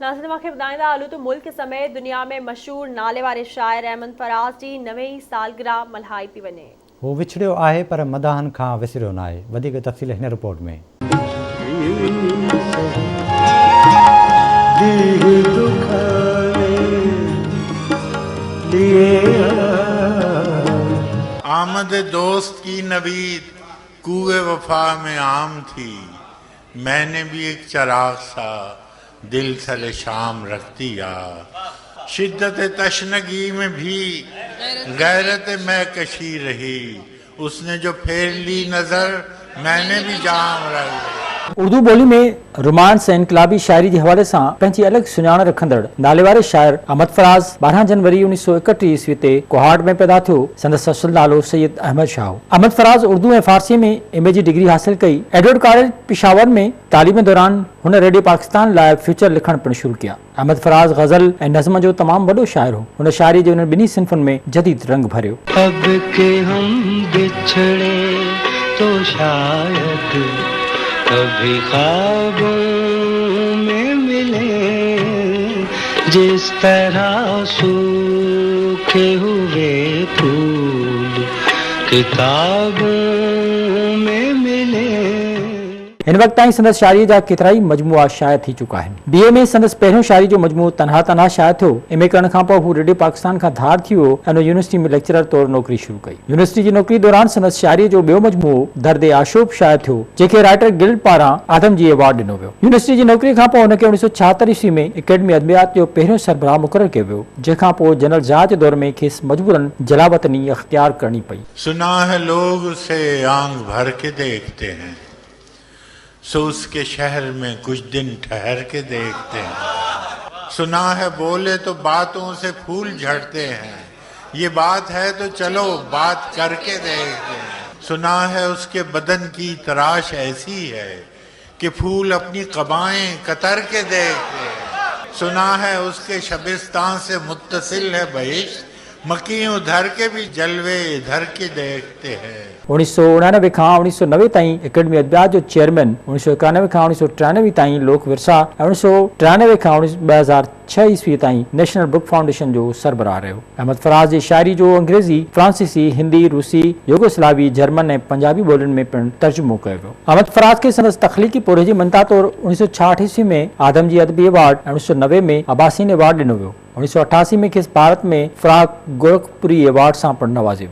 नाज़रीन मूंखे ॿुधाईंदा हलो तो मुल्क समेत दुनिया में मशहूर नाले वारे शाइर अहमद फराज जी 9वीं सालगिरह मल्हाई पई वञे। वो विछड़ियो आहे पर मदाहन खां विसरियो न आहे। वधीक तफ़सील हिन रिपोर्ट में। आमद दोस्त की नवीद कुए वफा में आम थी, मैंने भी एक चराग सा दिल तले शाम रख दिया। शिद्दत तशनगी में भी गैरत मैं कशी रही, उसने जो फेर ली नजर मैंने भी जाम रही। उर्दू ॿोली में रोमांस ऐं इनकलाबी शाइरी जे हवाले सां पंहिंजी अलॻि सुञाण रखंदड़ नाले वारे शाइर अहमद फराज 12 जनवरी 1931 ईस्वी ते कोहाट में पैदा थियो। संदसि असुल नालो सैयद अहमद शाह हो। अहमद फराज उर्दू ऐं फारसी में MA जी डिग्री हासिल कई। एडवर्ड कॉलेज पेशावर में तालीम दौरान हुन रेडियो पाकिस्तान लाइ फ्यूचर लिखण पिणु शुरू किया। अहमद फराज गज़ल ऐं नज़्म जो तमामु वॾो शाइर हो। हुन शाइरी जे उन्हनि ॿिन्ही सिन्फ़ुनि में जदीद रंग भरियो। अब के हम बिछड़े तो शायद कभी ख्वाबों में मिले, जिस तरह सूखे हुए फूल किताबों में मिले। इन वक्त ताईं संदसि शायरी जा केतिराई मजमूआ शाया थी चुका आहिनि। BA में संदसि पहिरियों शायरी जो मजमूओ तन्हा तन्हा शाया थियो। MA करण खां पोइ हू रेडियो पाकिस्तान खां धार थी वियो ऐं यूनिवर्सिटी में लेक्चरर तौरु नौकरी शुरू कई। यूनिवर्सिटी जी नौकरी दौरान संदसि शायरी जो ॿियो मजमूओ दर्द आशूब शाया थियो, जंहिंखे राइटर गिल्ड पारां आदमजी अवार्ड ॾिनो वियो। यूनिवर्सिटी जी नौकरी खां पोइ हुनखे 1976 ईस्वी में अकेडमी अदबियात जो पहिरियों सरबराह मुक़ररु कयो वियो, जंहिंखां पोइ जनरल ज़ाह जे दौर में खेसि मजबूरन जलावतनी अख्तियार करणी पई। सुना है लोग उसे आंख भर के देखते हैं, सो उसके शहर में कुछ दिन ठहर के देखते हैं। सुना है बोले तो बातों से फूल झड़ते हैं, ये बात है तो चलो बात करके देखते हैं। सुना है उसके बदन की तराश ऐसी है कि फूल अपनी कबाएं कतर के देखते हैं। सुना है उसके शबिस्तान से मुत्तसिल है बहिश्त, मकी उधर के भी जलवे इधर के देखते हैं। 1999 खां 1990 ताईं अकेडमी अदबियात जो चेयरमैन, 1991 खां 1993 ताईं लोक विरसा ऐं 1993 खां 2006 ईस्वी ताईं नेशनल बुक फाउंडेशन जो सरबराह रहियो। अहमद फराज जी शायरी जो अंग्रेज़ी, फ्रांसीसी, हिंदी, रूसी, युगोस्लावी, जर्मन ऐं पंजाबी ॿोलियुनि में पिणु तर्जुमो कयो वियो। अहमद फराज खे संदसि तख़लीक़ी पोरे जी मंता तौरु 1966 ईस्वी में आदमजी अदबी अवार्ड ऐं 1990 में अब्बासीन अवार्ड ॾिनो वियो। 1988 में खेसि भारत में फराग गोरखपुरी अवार्ड सां पिणु नवाज़ियो।